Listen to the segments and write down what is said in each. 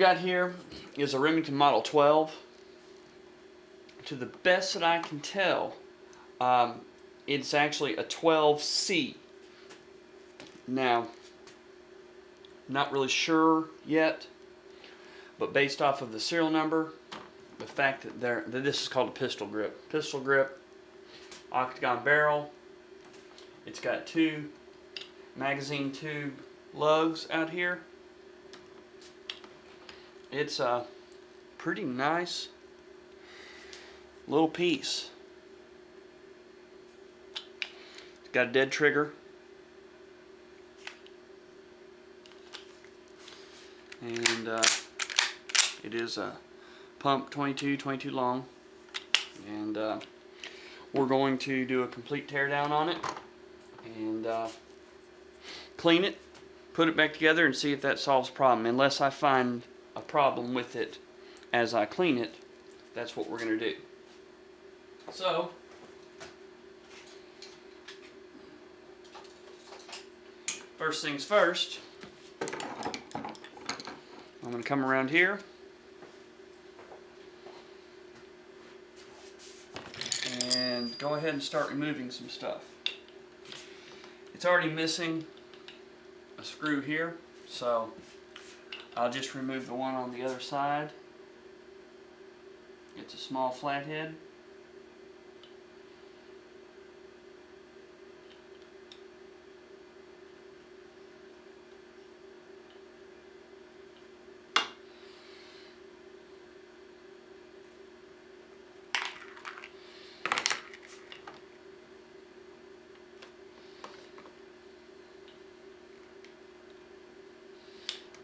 got here is a Remington Model 12. To the best that I can tell, it's actually a 12C. Now, not really sure yet, but based off of the serial number, the fact that this is called a pistol grip. Pistol grip, octagon barrel. It's got two magazine tube lugs out here. It's a pretty nice little piece. It's got a dead trigger. And it is a pump 22 long. And we're going to do a complete teardown on it and clean it, put it back together, and see if that solves the problem. Unless I find a problem with it as I clean it, that's what we're going to do. So, first things first, I'm going to come around here and go ahead and start removing some stuff. It's already missing a screw here, so I'll just remove the one on the other side. It's a small flathead.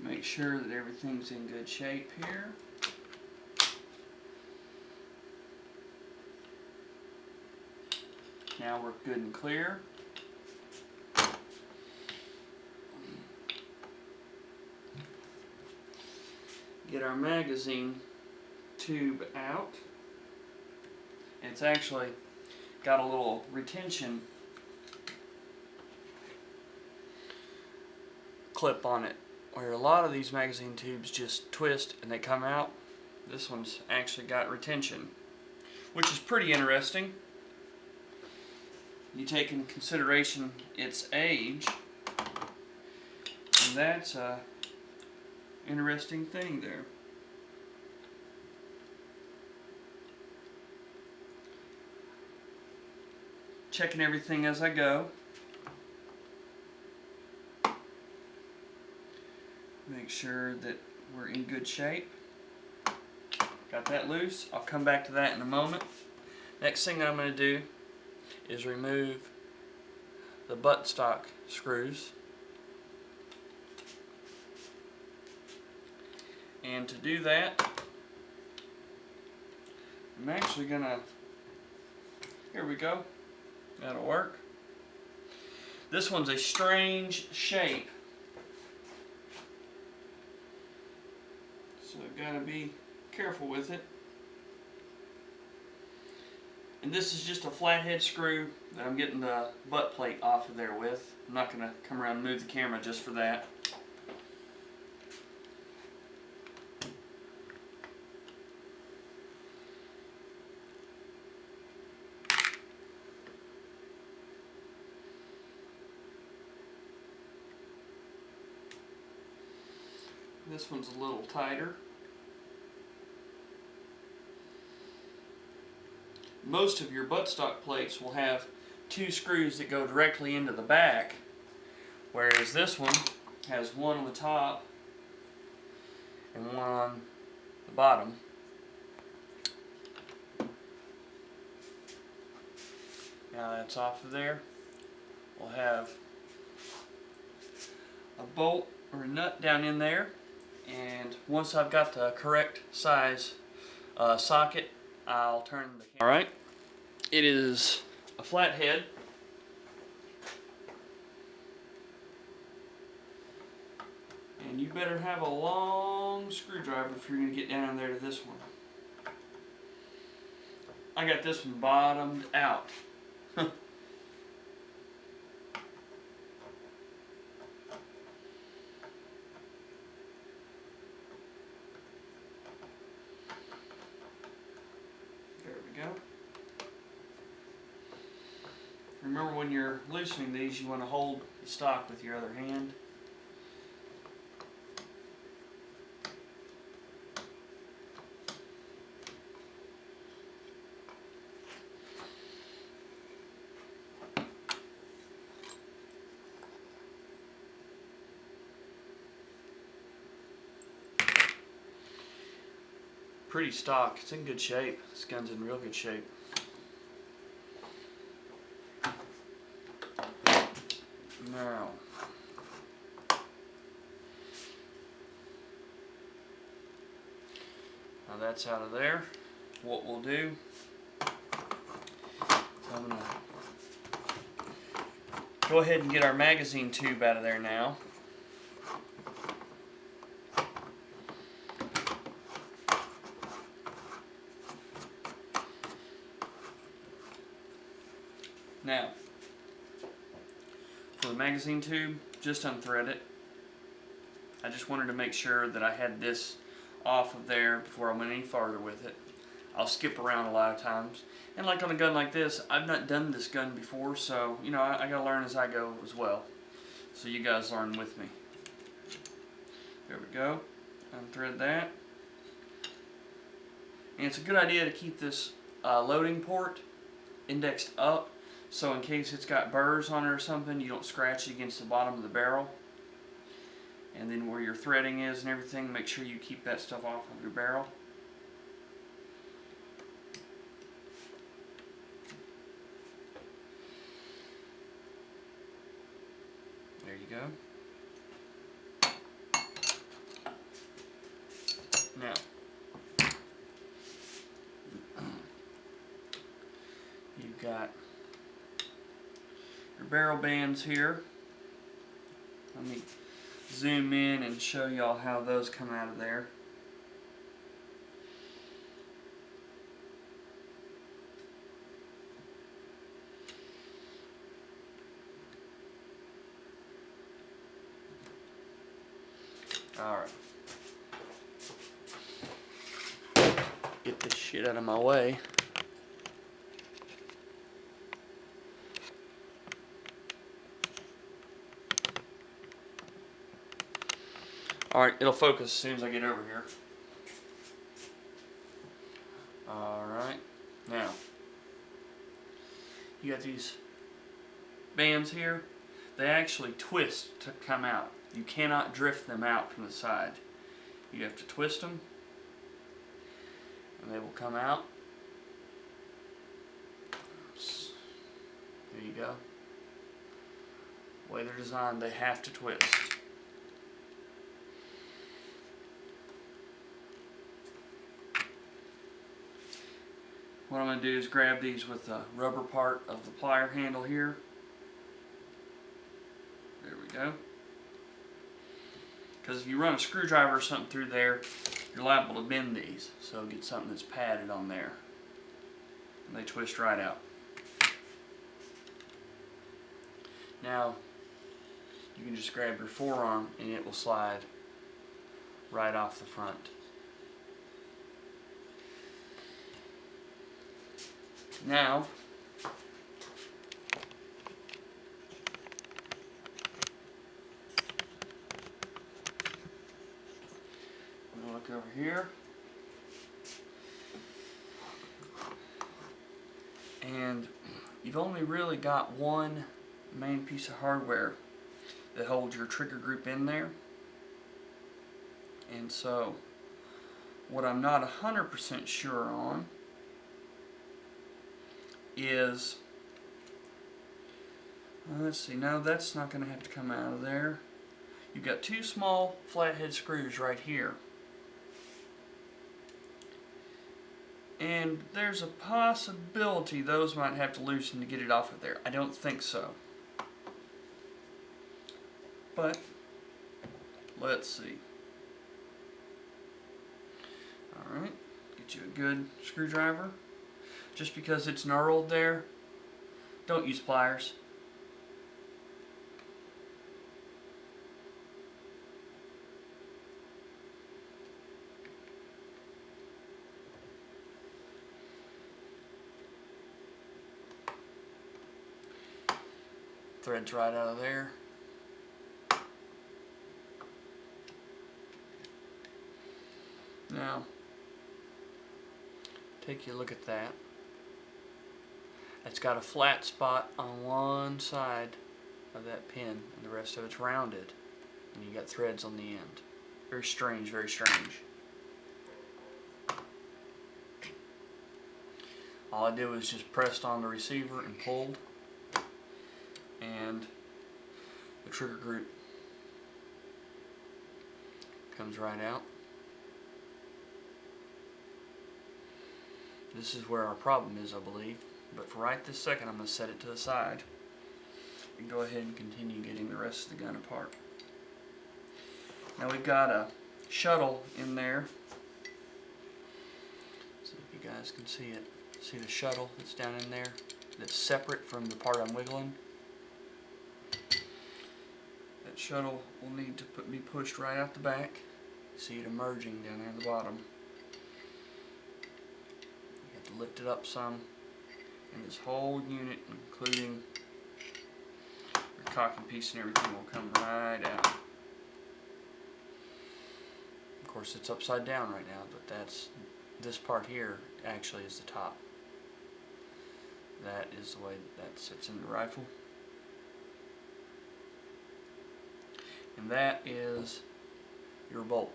Make sure that everything's in good shape here. Now we're good and clear. Get our magazine tube out. It's actually got a little retention clip on it, where a lot of these magazine tubes just twist and they come out. This one's actually got retention, which is pretty interesting. You take into consideration its age, and that's a interesting thing there. Checking everything as I go. Make sure that we're in good shape. Got that loose. I'll come back to that in a moment. Next thing I'm going to do is remove the buttstock screws. And to do that, I'm actually going to, here we go, that'll work. This one's a strange shape, so I've got to be careful with it. And this is just a flathead screw that I'm getting the butt plate off of there with. I'm not going to come around and move the camera just for that. This one's a little tighter. Most of your buttstock plates will have two screws that go directly into the back, whereas this one has one on the top and one on the bottom. Now that's off of there. We'll have a bolt or a nut down in there, and once I've got the correct size socket, I'll turn the camera. Alright, it is a flathead. And you better have a long screwdriver if you're going to get down there to this one. I got this one bottomed out. Remember, when you're loosening these, you want to hold the stock with your other hand. Pretty stock. It's in good shape. This gun's in real good shape. Now, that's out of there. What we'll do, I'm going to go ahead and get our magazine tube out of there now. Now, for the magazine tube, just unthread it. I just wanted to make sure that I had this off of there before I went any farther with it. I'll skip around a lot of times. And like on a gun like this, I've not done this gun before, so, you know, I gotta learn as I go as well. So you guys learn with me. There we go. Unthread that. And it's a good idea to keep this loading port indexed up, so in case it's got burrs on it or something, you don't scratch it against the bottom of the barrel. And then where your threading is and everything, make sure you keep that stuff off of your barrel. There you go. Now, you've got your barrel bands here. Let me zoom in and show y'all how those come out of there. Alright. Get this shit out of my way. Alright, it'll focus as soon as I get over here. Alright, now, you got these bands here. They actually twist to come out. You cannot drift them out from the side. You have to twist them, and they will come out. Oops. There you go. The way they're designed, they have to twist. What I'm going to do is grab these with the rubber part of the plier handle here. There we go. Because if you run a screwdriver or something through there, you're liable to bend these. So get something that's padded on there. And they twist right out. Now, you can just grab your forearm and it will slide right off the front. Now, I'm going to look over here, and you've only really got one main piece of hardware that holds your trigger group in there. And so, what I'm not 100% sure on is, let's see, no, that's not going to have to come out of there. You've got two small flathead screws right here. And there's a possibility those might have to loosen to get it off of there. I don't think so. But, let's see. Alright, get you a good screwdriver. Just because it's knurled there, don't use pliers. Threads right out of there. Now, take a look at that. It's got a flat spot on one side of that pin, and the rest of it's rounded, and you got threads on the end. Very strange, very strange. All I did was just pressed on the receiver and pulled, and the trigger group comes right out. This is where our problem is, I believe, but for right this second I'm going to set it to the side and go ahead and continue getting the rest of the gun apart. Now we've got a shuttle in there. See if you guys can see it. See the shuttle that's down in there? That's separate from the part I'm wiggling. That shuttle will need to be pushed right out the back. See it emerging down there at the bottom. You have to lift it up some, and this whole unit, including your cocking piece and everything, will come right out. Of course, it's upside down right now, but this part here actually is the top. That is the way that sits in the rifle. And that is your bolt.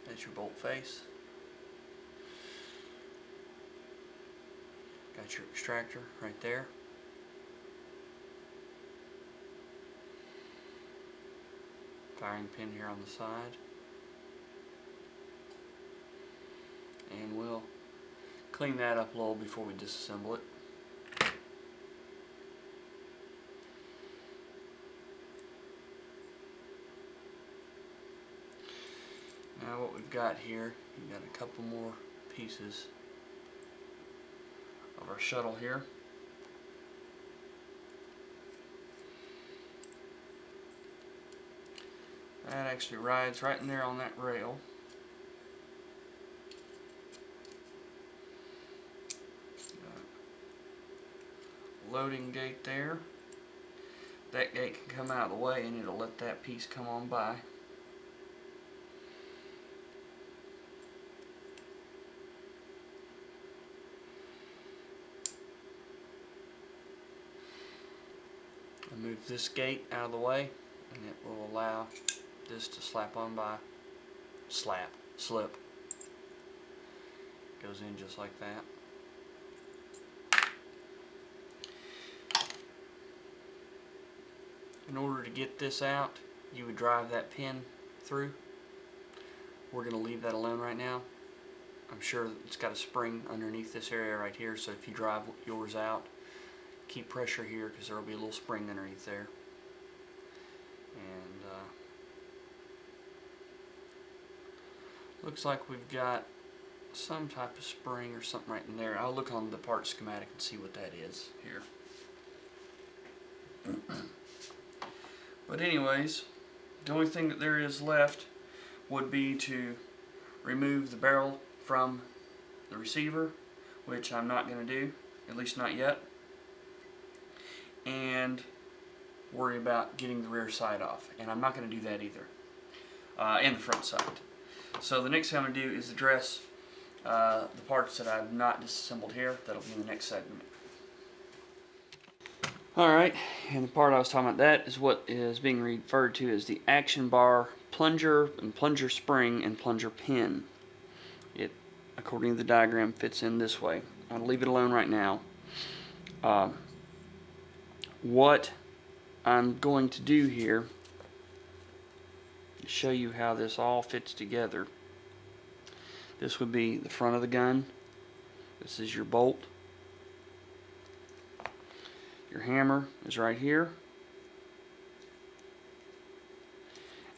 That's your bolt face. Got your extractor right there. Firing pin here on the side. And we'll clean that up a little before we disassemble it. Now what we've got here, we've got a couple more pieces of our shuttle here. That actually rides right in there on that rail. Loading gate there. That gate can come out of the way and it'll let that piece come on by. I'll move this gate out of the way and it will allow this to slap on by. Slip. Goes in just like that. In order to get this out, you would drive that pin through. We're going to leave that alone right now. I'm sure it's got a spring underneath this area right here, so if you drive yours out, keep pressure here because there will be a little spring underneath there. And looks like we've got some type of spring or something right in there. I'll look on the part schematic and see what that is here. But anyways, the only thing that there is left would be to remove the barrel from the receiver, which I'm not going to do, at least not yet, and worry about getting the rear side off. And I'm not going to do that either, and the front side. So the next thing I'm going to do is address the parts that I've not disassembled here. That'll be in the next segment. Alright, and the part I was talking about, that is what is being referred to as the action bar plunger and plunger spring and plunger pin. It, according to the diagram, fits in this way. I'll leave it alone right now. What I'm going to do here is show you how this all fits together. This would be the front of the gun. This is your bolt. Your hammer is right here.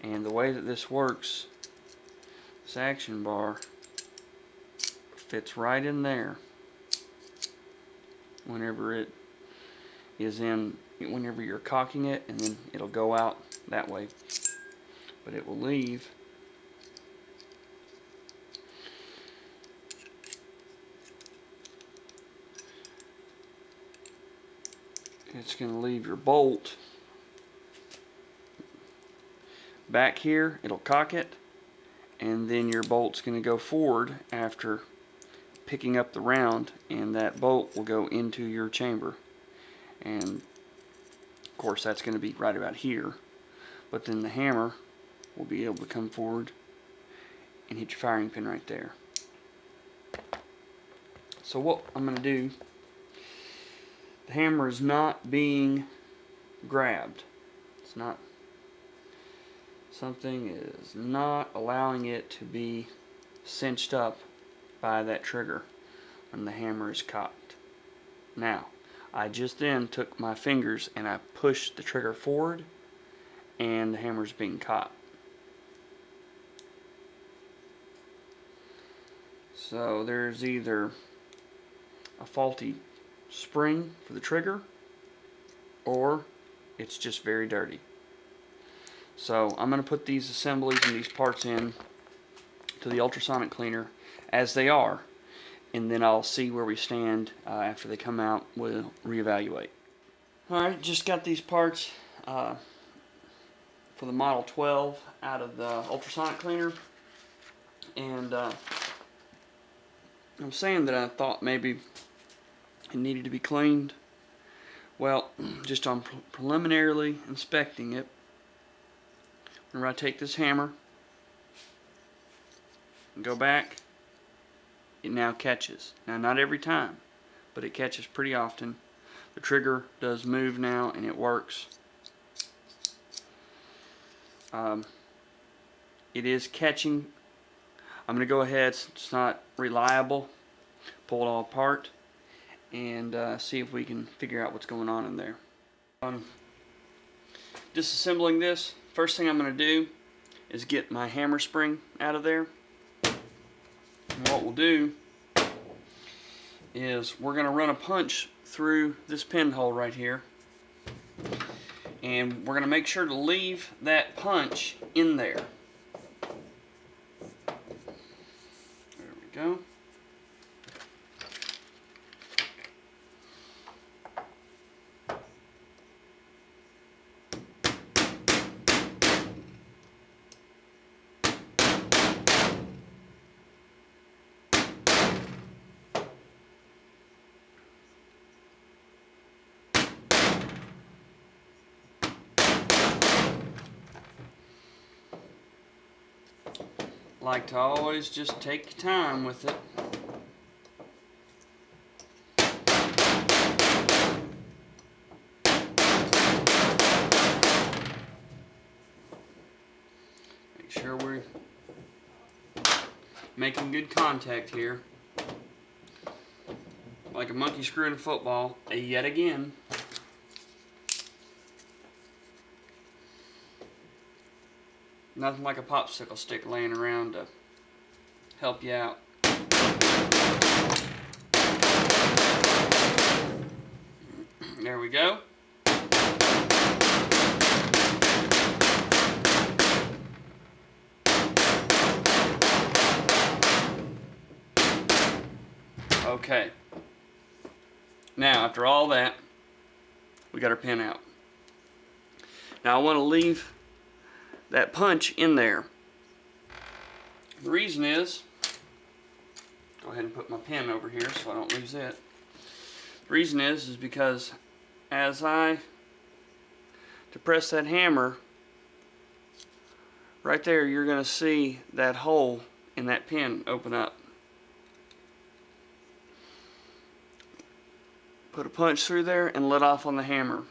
And the way that this works, this action bar fits right in there whenever it is in, whenever you're cocking it, and then it'll go out that way. But it will leave it's going to leave your bolt back here. It'll cock it, and then your bolt's going to go forward after picking up the round, and that bolt will go into your chamber. And of course that's going to be right about here, but then the hammer will be able to come forward and hit your firing pin right there. So what I'm going to do, the hammer is not being grabbed. It's not, something is not allowing it to be cinched up by that trigger when the hammer is cocked. Now, I just then took my fingers and I pushed the trigger forward, and the hammer's being caught. So there's either a faulty spring for the trigger, or it's just very dirty. So I'm going to put these assemblies and these parts in to the ultrasonic cleaner as they are, and then I'll see where we stand after they come out. We'll reevaluate. Alright, just got these parts for the Model 12 out of the ultrasonic cleaner, and I'm saying that I thought maybe it needed to be cleaned. Well, just on preliminarily inspecting it, whenever I take this hammer and go back, it now catches. Now, not every time, but it catches pretty often. The trigger does move now, and it works. It is catching. I'm going to go ahead, since it's not reliable, pull it all apart and see if we can figure out what's going on in there. Disassembling this, first thing I'm going to do is get my hammer spring out of there. And what we'll do is we're going to run a punch through this pinhole right here, and we're going to make sure to leave that punch in there. There we go. Like to always just take your time with it. Make sure we're making good contact here. Like a monkey screw in a football, yet again. Nothing like a popsicle stick laying around to help you out. There we go. Okay. Now, after all that, we got our pin out. Now I want to leave that punch in there. The reason is, go ahead and put my pen over here so I don't lose it. The reason is because as I depress that hammer, right there you're going to see that hole in that pin open up. Put a punch through there and let off on the hammer.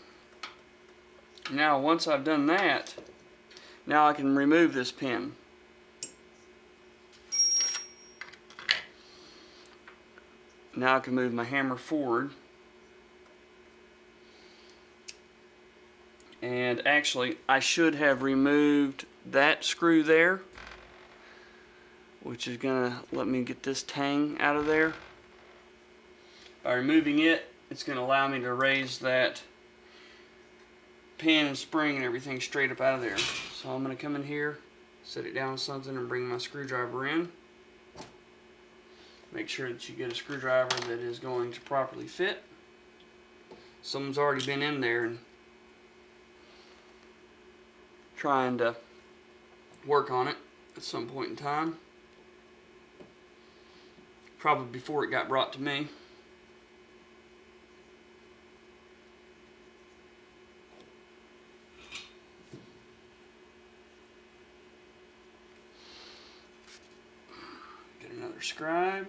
Now once I've done that, now I can remove this pin. Now I can move my hammer forward. And actually, I should have removed that screw there, which is going to let me get this tang out of there. By removing it, it's going to allow me to raise that pin and spring and everything straight up out of there. So I'm going to come in here, set it down on something, and bring my screwdriver in. Make sure that you get a screwdriver that is going to properly fit. Someone's already been in there and trying to work on it at some point in time. Probably before it got brought to me. Get another scribe.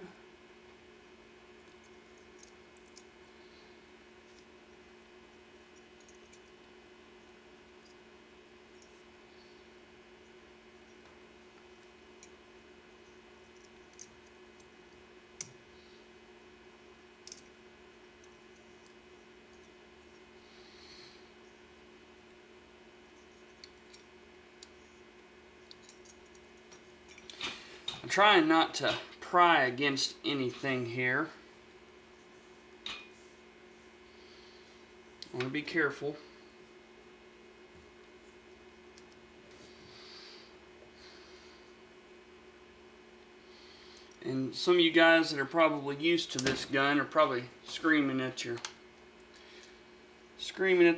I'm trying not to pry against anything here. I want to be careful. And some of you guys that are probably used to this gun are probably screaming at the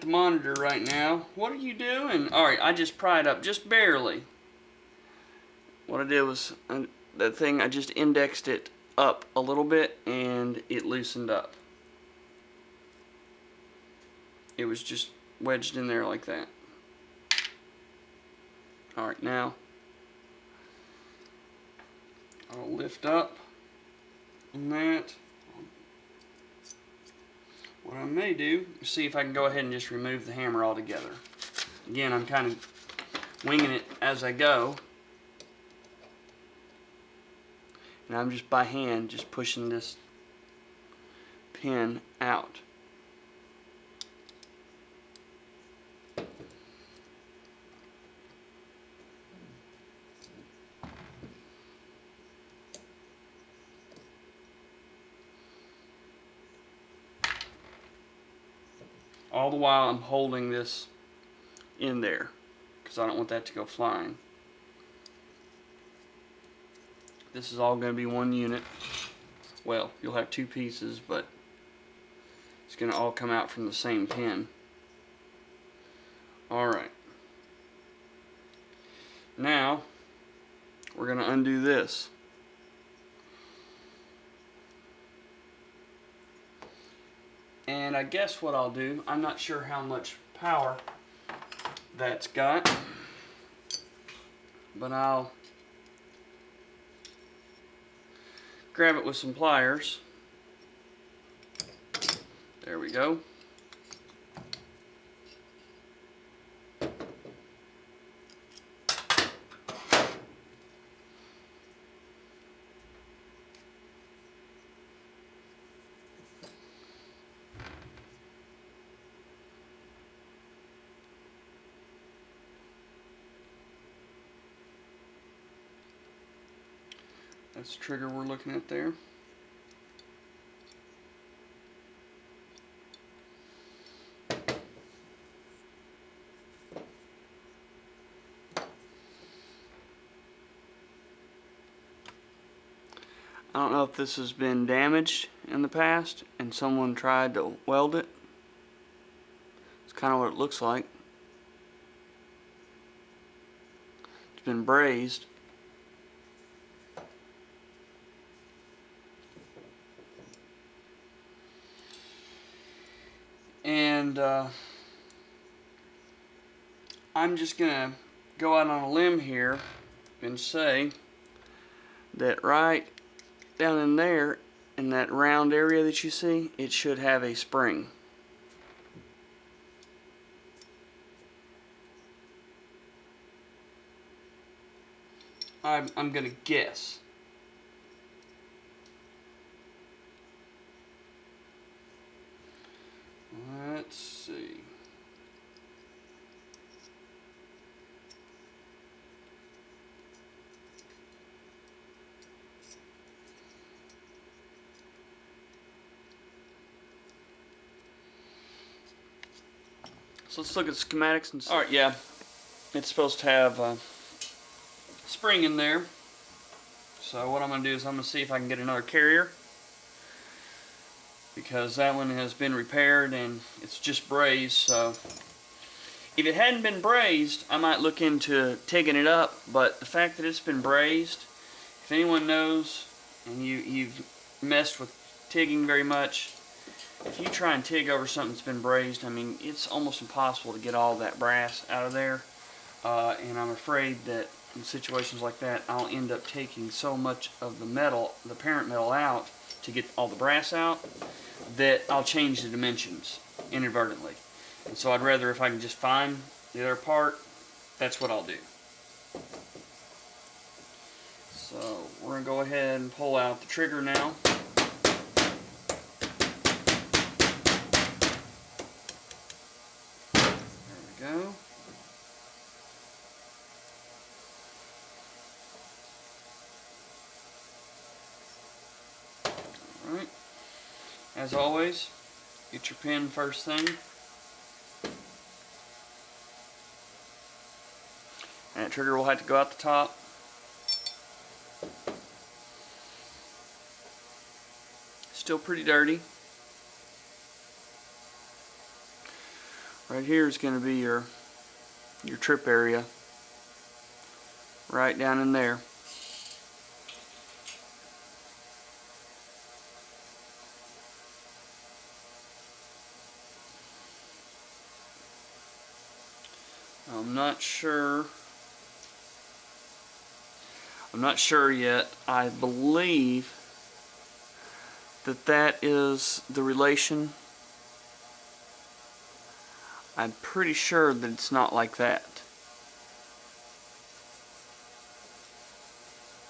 monitor right now. What are you doing? Alright, I just pried up just barely. What I did was, that thing, I just indexed it up a little bit and it loosened up. It was just wedged in there like that. Alright, now I'll lift up on that. What I may do is see if I can go ahead and just remove the hammer altogether. Again, I'm kind of winging it as I go. And I'm just by hand just pushing this pin out. All the while I'm holding this in there because I don't want that to go flying. This is all going to be one unit. Well, you'll have two pieces, but it's going to all come out from the same pin. Alright. Now, we're going to undo this. And I guess what I'll do, I'm not sure how much power that's got, but I'll grab it with some pliers. There we go. That's the trigger we're looking at there. I don't know if this has been damaged in the past and someone tried to weld it. It's kind of what it looks like. It's been brazed. And I'm just gonna go out on a limb here and say that right down in there, in that round area that you see, it should have a spring. I'm gonna guess. Let's see. So let's look at schematics and alright, yeah. It's supposed to have a spring in there. So what I'm going to do is I'm going to see if I can get another carrier. because that one has been repaired and it's just brazed. So if it hadn't been brazed, I might look into TIGging it up, but the fact that it's been brazed, if anyone knows and you've messed with TIGging very much, if you try and TIG over something that's been brazed, I mean, it's almost impossible to get all that brass out of there. And I'm afraid that in situations like that, I'll end up taking so much of the metal, the parent metal, out to get all the brass out, that I'll change the dimensions inadvertently. And so I'd rather, if I can just find the other part, that's what I'll do. So we're going to go ahead and pull out the trigger now. There we go. Alright. As always, get your pin first thing. And that trigger will have to go out the top. Still pretty dirty. Right here is going to be your trip area. Right down in there. I'm not sure yet. I believe that is the relation. I'm pretty sure that it's not like that.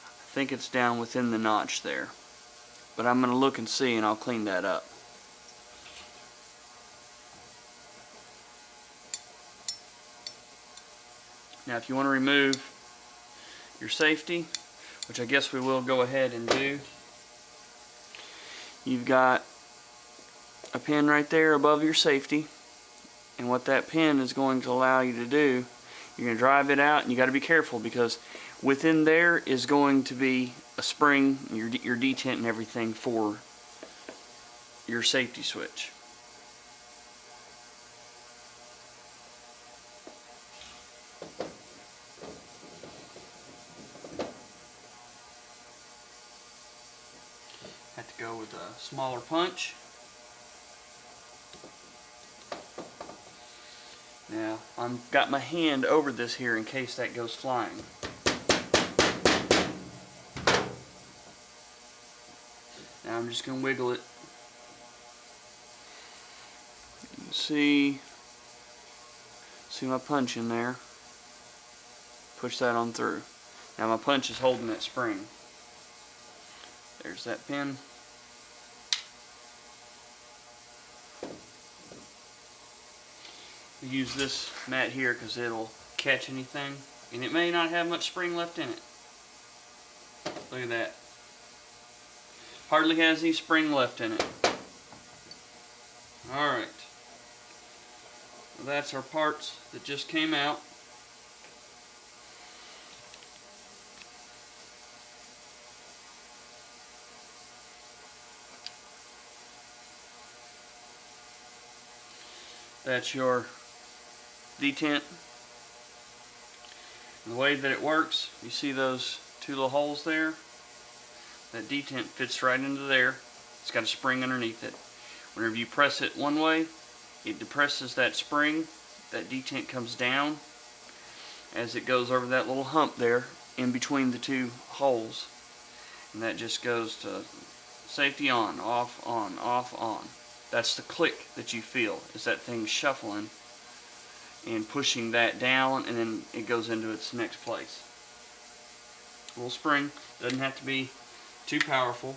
I think it's down within the notch there. But I'm going to look and see, and I'll clean that up. Now if you want to remove your safety, which I guess we will go ahead and do, you've got a pin right there above your safety, and what that pin is going to allow you to do, you're going to drive it out, and you got to be careful because within there is going to be a spring, your detent and everything for your safety switch. Have to go with a smaller punch. Now, I've got my hand over this here in case that goes flying. Now I'm just going to wiggle it. You can see my punch in there. Push that on through. Now my punch is holding that spring. There's that pin. We use this mat here because it'll catch anything, and it may not have much spring left in it. Look at that. Hardly has any spring left in it. Alright. Well, that's our parts that just came out. That's your detent. And the way that it works, you see those two little holes there? That detent fits right into there. It's got a spring underneath it. Whenever you press it one way, it depresses that spring. That detent comes down as it goes over that little hump there in between the two holes. And that just goes to safety on, off, on, off, on. That's the click that you feel, is that thing shuffling and pushing that down, and then it goes into its next place. A little spring, doesn't have to be too powerful.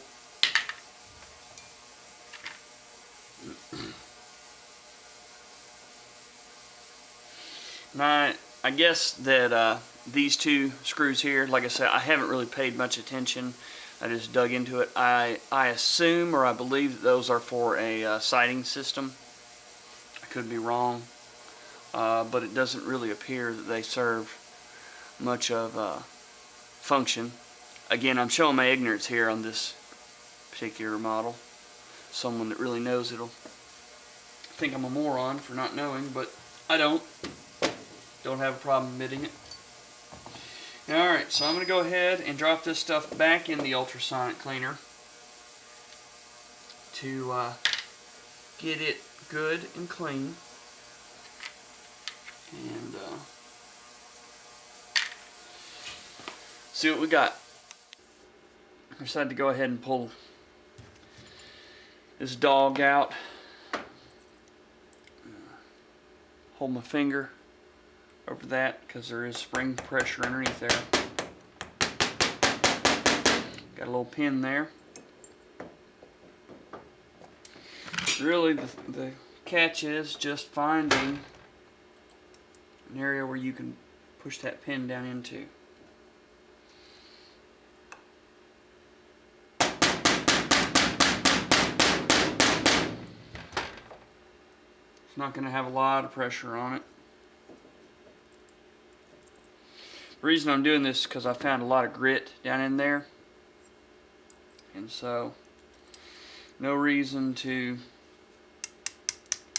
Now, I guess that these two screws here, like I said, I haven't really paid much attention. I just dug into it. I assume, or I believe, that those are for a sighting system. I could be wrong, but it doesn't really appear that they serve much of a function. Again, I'm showing my ignorance here on this particular model, Someone that really knows it'll think I'm a moron for not knowing, but I don't. Don't have a problem admitting it. Alright, so I'm going to go ahead and drop this stuff back in the ultrasonic cleaner to get it good and clean. And see what we got. I decided to go ahead and pull this dog out. Hold my finger over that because there is spring pressure underneath there. Got a little pin there. Really, the catch is just finding an area where you can push that pin down into. It's not going to have a lot of pressure on it. The reason I'm doing this is because I found a lot of grit down in there, and so no reason to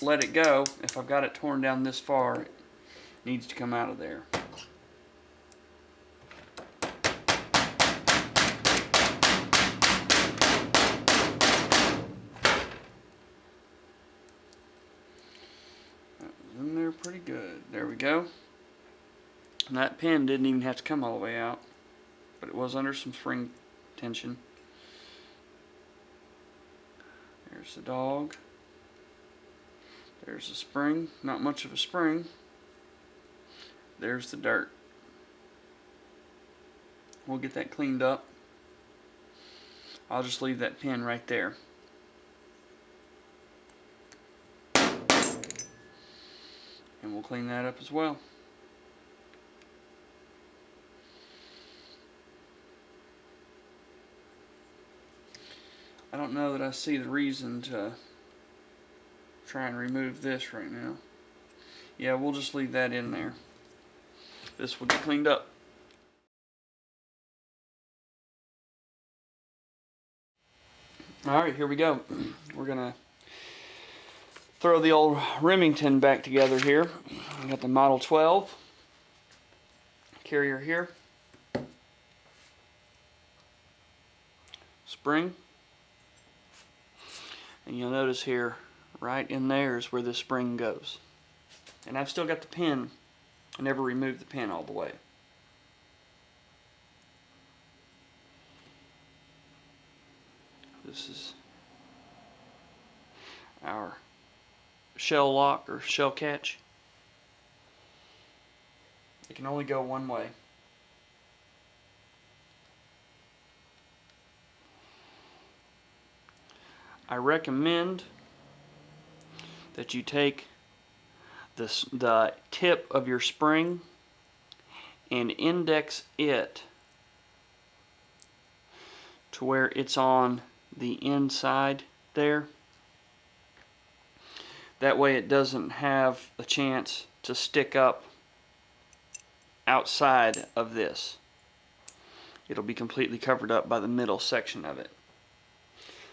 let it go. If I've got it torn down this far, it needs to come out of there. That was in there pretty good. There we go. And that pin didn't even have to come all the way out, but it was under some spring tension. There's the dog. There's the spring. Not much of a spring. There's the dirt. We'll get that cleaned up. I'll just leave that pin right there. And we'll clean that up as well. I don't know that I see the reason to try and remove this right now. Yeah, we'll just leave that in there. This will get cleaned up. Alright, here we go. We're gonna throw the old Remington back together here. We got the Model 12 carrier here. Spring. And you'll notice here, right in there is where the spring goes. And I've still got the pin. I never removed the pin all the way. This is our shell lock or shell catch. It can only go one way. I recommend that you take the tip of your spring and index it to where it's on the inside there. That way it doesn't have a chance to stick up outside of this. It'll be completely covered up by the middle section of it.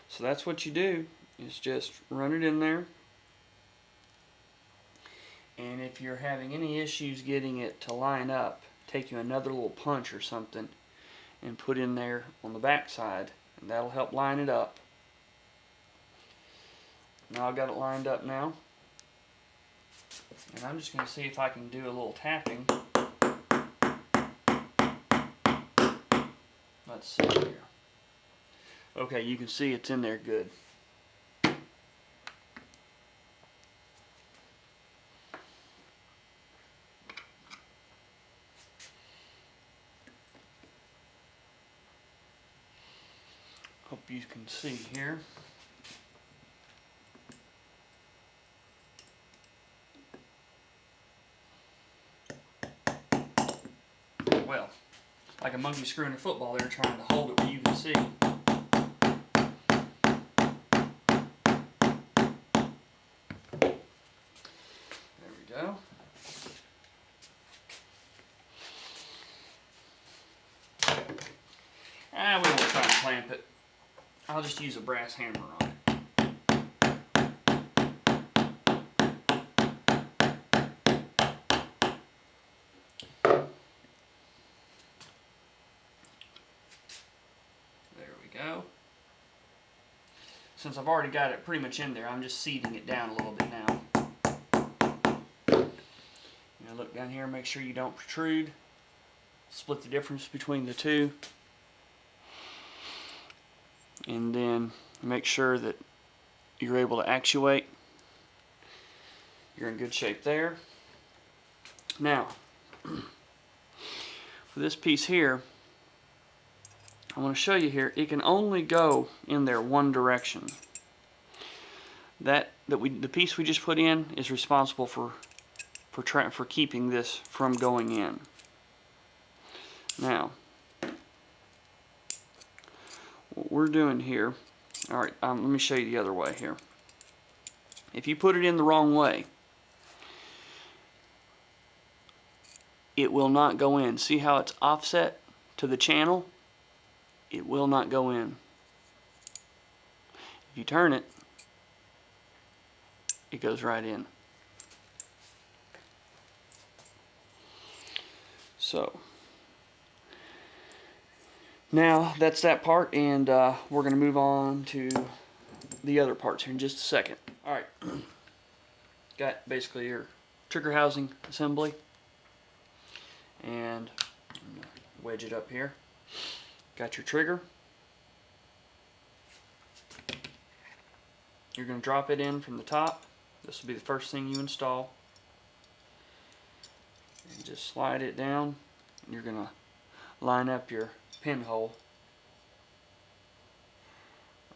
So that's what you do, is just run it in there. And if you're having any issues getting it to line up, take you another little punch or something and put in there on the back side, and that'll help line it up. Now I've got it lined up now, and I'm just going to see if I can do a little tapping. Let's see here. Okay, you can see it's in there good. Hope you can see here. Well, like a monkey screwing a football, they're trying to hold it where you can see. There we go. We won't try and clamp it. I'll just use a brass hammer on it. go. Since I've already got it pretty much in there, I'm just seating it down a little bit now. Now look down here, make sure you don't protrude. Split the difference between the two. And then make sure that you're able to actuate. You're in good shape there. Now, for this piece here, I want to show you here, it can only go in there one direction. The piece we just put in is responsible for keeping this from going in. Now, what we're doing here, all right, let me show you the other way here. If you put it in the wrong way, it will not go in. See how it's offset to the channel? It will not go in. If you turn it, it goes right in. So now that's that part, and we're going to move on to the other parts here in just a second. Alright, got basically your trigger housing assembly, and wedge it up here. Got your trigger. You're going to drop it in from the top. This will be the first thing you install. And just slide it down. And you're going to line up your pinhole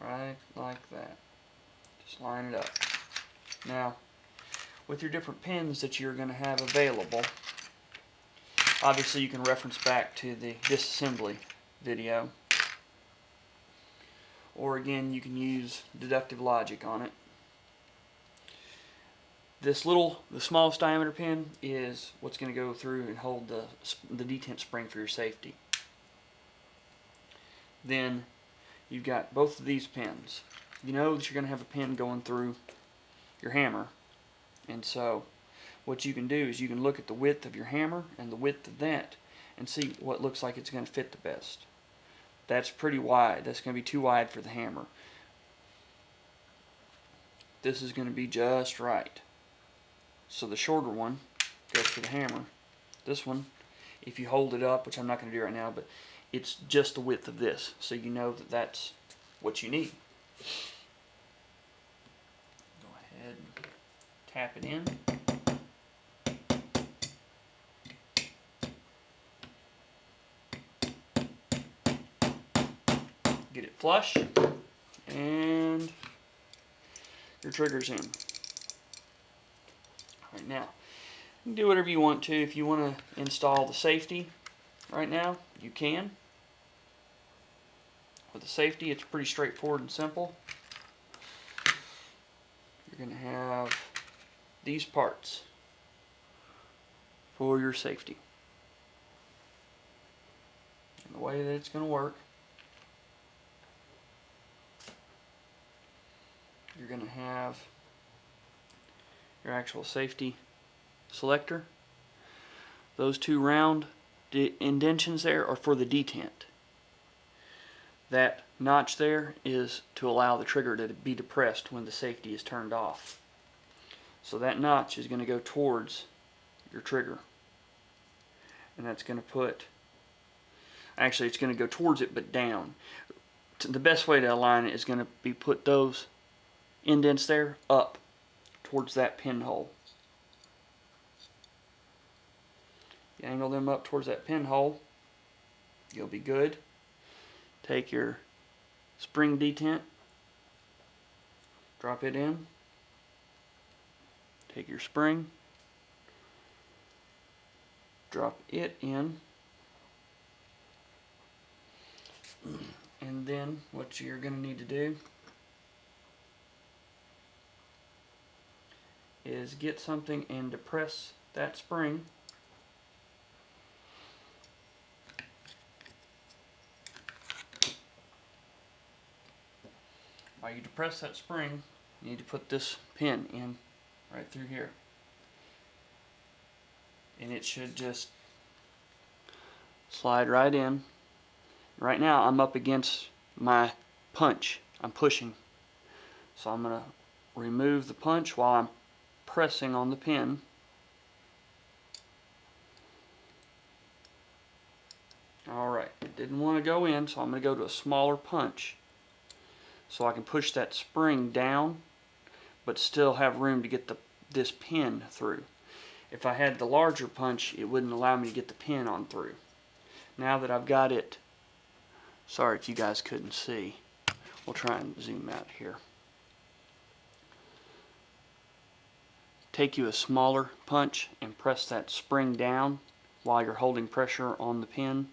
right like that. Just line it up. Now, with your different pins that you're going to have available, obviously you can reference back to the disassembly video, or again you can use deductive logic on it. The smallest diameter pin is what's going to go through and hold the detent spring for your safety. Then you've got both of these pins. You know that you're going to have a pin going through your hammer, and so what you can do is you can look at the width of your hammer and the width of that and see what looks like it's going to fit the best. That's pretty wide. That's going to be too wide for the hammer. This is going to be just right. So the shorter one goes for the hammer. This one, if you hold it up, which I'm not going to do right now, but it's just the width of this, so you know that that's what you need. Go ahead and tap it in. Get it flush, and your trigger's in. Right now, you can do whatever you want to. If you want to install the safety right now, you can. With the safety, it's pretty straightforward and simple. You're going to have these parts for your safety. And the way that it's going to work, you're going to have your actual safety selector. Those two round indentions there are for the detent. That notch there is to allow the trigger to be depressed when the safety is turned off. So that notch is going to go towards your trigger. And that's going to put, actually it's going to go towards it but down. The best way to align it is going to be put those indents there up towards that pinhole. You angle them up towards that pinhole, you'll be good. Take your spring detent, drop it in, take your spring, drop it in, and then what you're going to need to do is get something and depress that spring. While you depress that spring, you need to put this pin in right through here. And it should just slide right in. Right now I'm up against my punch. I'm pushing. So I'm going to remove the punch while I'm pressing on the pin. Alright, it didn't want to go in, so I'm going to go to a smaller punch so I can push that spring down but still have room to get this pin through. If I had the larger punch, it wouldn't allow me to get the pin on through. Now that I've got it, sorry if you guys couldn't see, we'll try and zoom out here. Take you a smaller punch and press that spring down while you're holding pressure on the pin,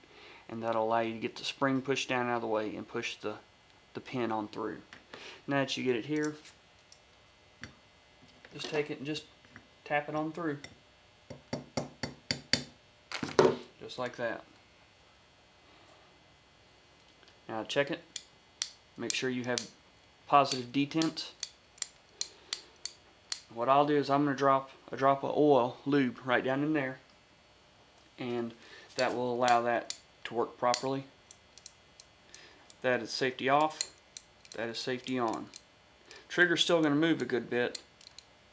and that'll allow you to get the spring pushed down out of the way and push the pin on through. Now that you get it here, just take it and just tap it on through. Just like that. Now check it. Make sure you have positive detents. What I'll do is I'm going to drop a drop of oil, lube, right down in there, and that will allow that to work properly. That is safety off. That is safety on. Trigger's still going to move a good bit,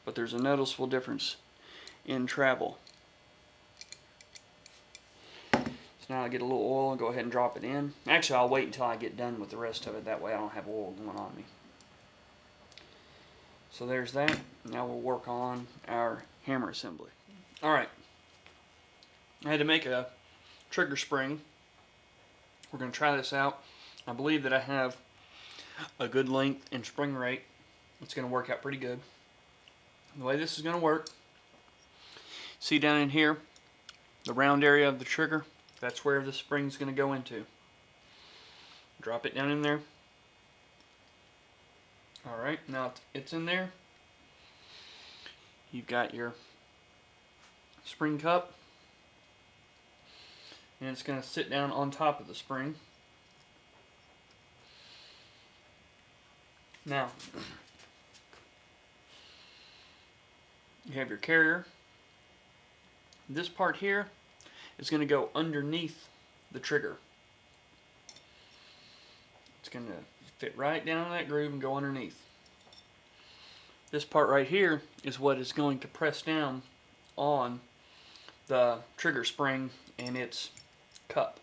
but there's a noticeable difference in travel. So now I get a little oil and go ahead and drop it in. Actually, I'll wait until I get done with the rest of it. That way I don't have oil going on me. So there's that. Now we'll work on our hammer assembly. Alright. I had to make a trigger spring. We're going to try this out. I believe that I have a good length and spring rate. It's going to work out pretty good. The way this is going to work, see down in here, the round area of the trigger, that's where the spring is going to go into. Drop it down in there. Alright, now it's in there. You've got your spring cup, and it's going to sit down on top of the spring. Now, you have your carrier. This part here is going to go underneath the trigger. It's going to fit right down in that groove and go underneath. This part right here is what is going to press down on the trigger spring and its cup.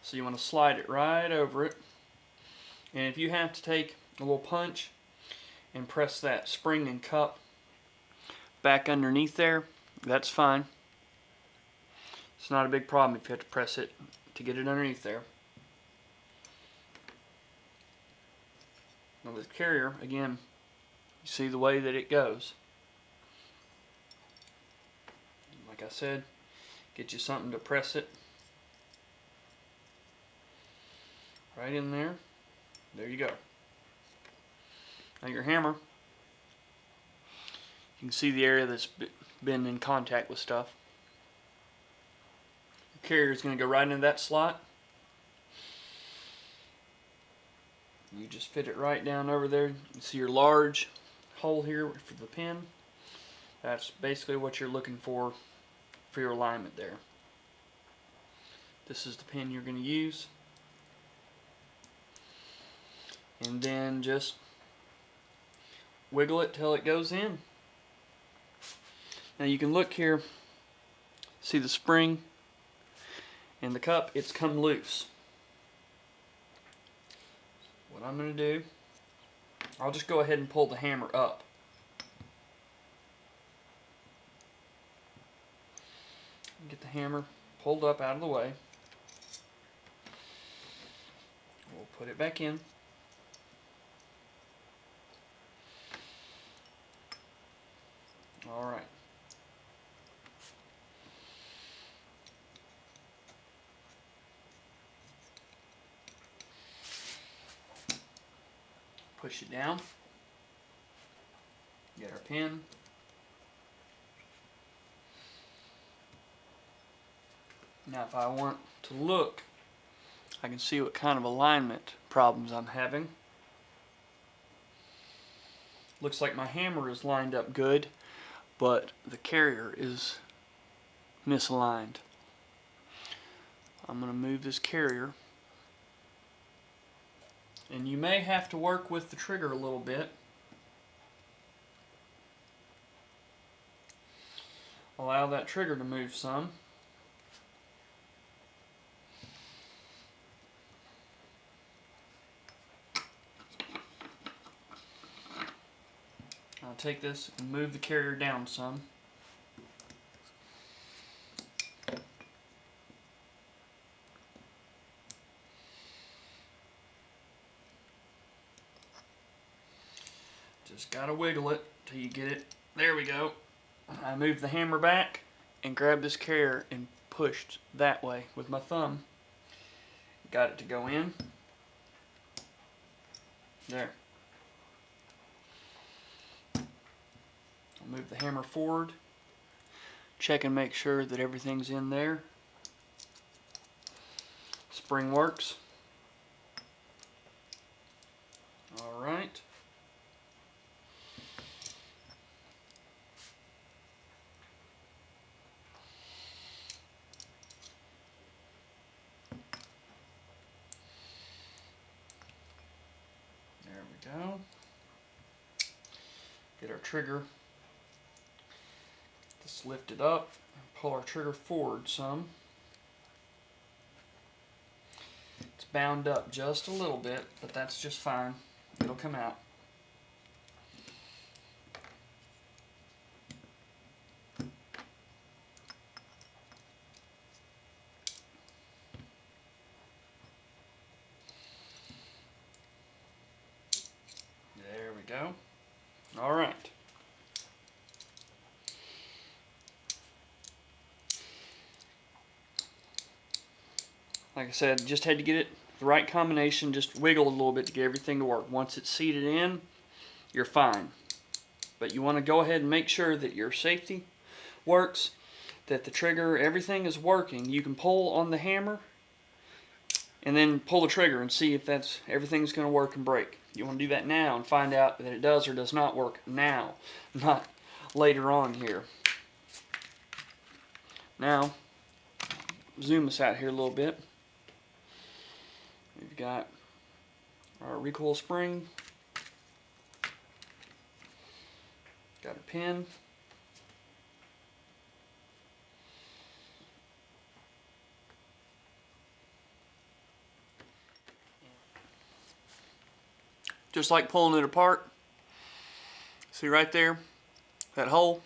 So you want to slide it right over it. And if you have to take a little punch and press that spring and cup back underneath there, that's fine. It's not a big problem if you have to press it to get it underneath there. Now the carrier, again, you see the way that it goes. Like I said, get you something to press it right in there. There you go. Now your hammer, you can see the area that's been in contact with stuff. The carrier is going to go right into that slot. You just fit it right down over there. You see your large hole here for the pin. That's basically what you're looking for your alignment there. This is the pin you're going to use. And then just wiggle it till it goes in. Now you can look here, see the spring and the cup, it's come loose. What I'm going to do, I'll just go ahead and pull the hammer up. Get the hammer pulled up out of the way. We'll put it back in. Alright. Push it down. Get our pin. Now if I want to look, I can see what kind of alignment problems I'm having. Looks like my hammer is lined up good, but the carrier is misaligned. I'm going to move this carrier And you may have to work with the trigger a little bit. Allow that trigger to move some. I'll take this and move the carrier down some. Just gotta wiggle it till you get it. There we go. I moved the hammer back and grabbed this carrier and pushed that way with my thumb. Got it to go in. There. I'll move the hammer forward. Check and make sure that everything's in there. Spring works. All right. There we go. Get our trigger. Just lift it up and pull our trigger forward some. It's bound up just a little bit, but that's just fine. It'll come out. There we go. All right. Like I said, just had to get it the right combination, just wiggle a little bit to get everything to work. Once it's seated in, you're fine. But you want to go ahead and make sure that your safety works, that the trigger, everything is working. You can pull on the hammer and then pull the trigger and see if everything's going to work and break. You want to do that now and find out that it does or does not work now, not later on here. Now, zoom this out here a little bit. We've got our recoil spring, got a pin, just like pulling it apart. See right there, that hole?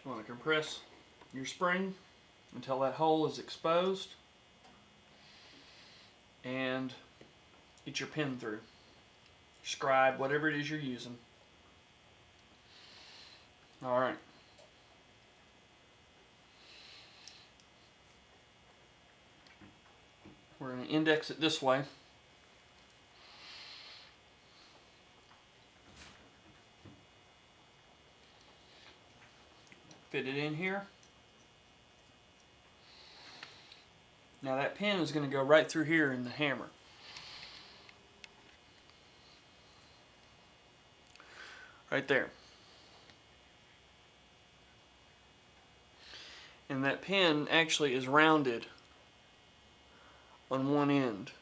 You want to compress your spring until that hole is exposed and get your pin through. Scribe, whatever it is you're using. Alright. We're going to index it this way. Fit it in here. Now that pin is going to go right through here in the hammer. Right there. And that pin actually is rounded on one end.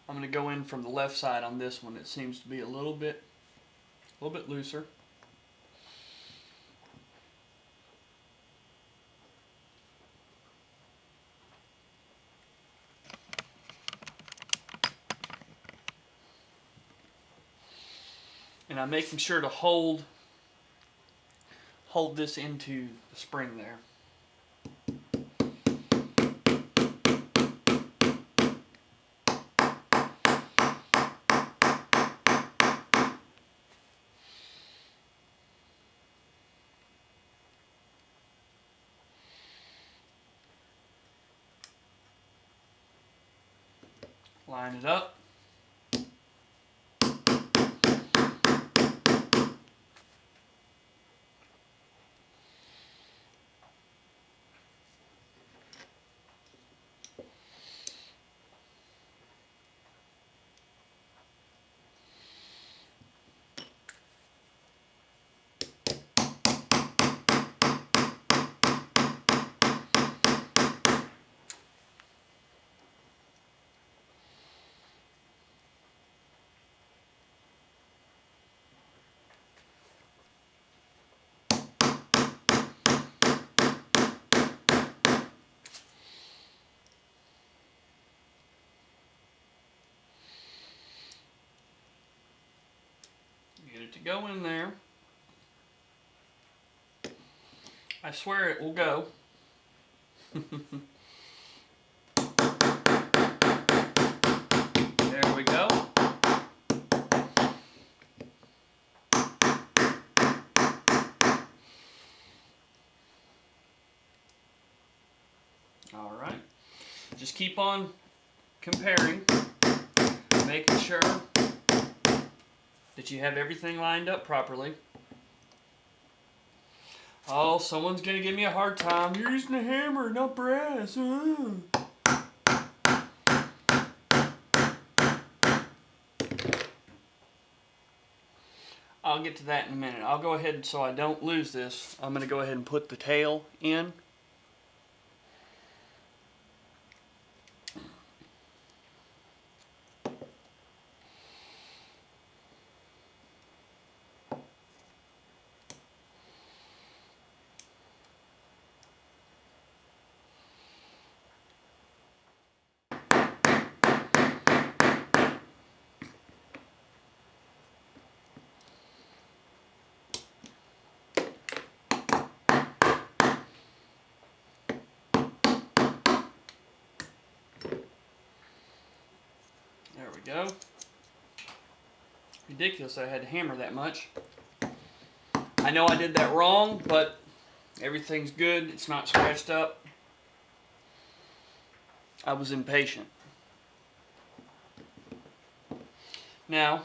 I'm going to go in from the left side on this one. It seems to be a little bit looser. And I'm making sure to hold this into the spring there. Line it up. it to go in there. I swear it will go. There we go. All right. Just keep on comparing, making sure that you have everything lined up properly. Oh, someone's going to give me a hard time. You're using a hammer, not brass. I'll get to that in a minute. I'll go ahead, so I don't lose this, I'm going to go ahead and put the tail in. There we go. Ridiculous I had to hammer that much. I know I did that wrong, but everything's good. It's not scratched up. I was impatient. Now,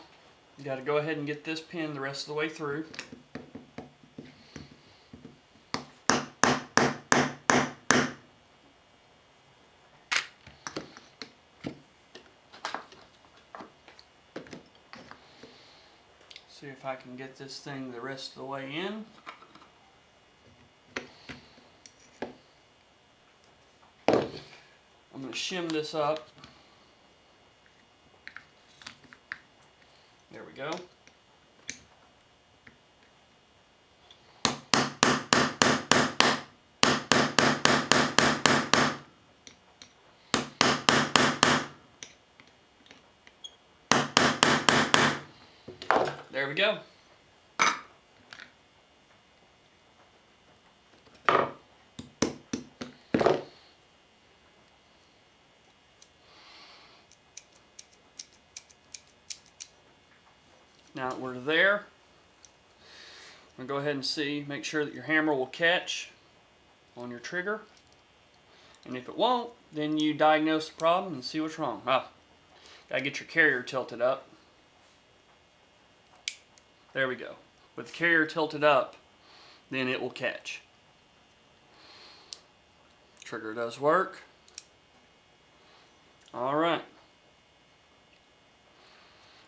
you got to go ahead and get this pin the rest of the way through. See if I can get this thing the rest of the way in. I'm going to shim this up. There we go. There we go. Now that we're there, I'm going to go ahead and see, make sure that your hammer will catch on your trigger. And if it won't, then you diagnose the problem and see what's wrong. Ah, gotta get your carrier tilted up. There we go. With the carrier tilted up, then it will catch. Trigger does work. Alright.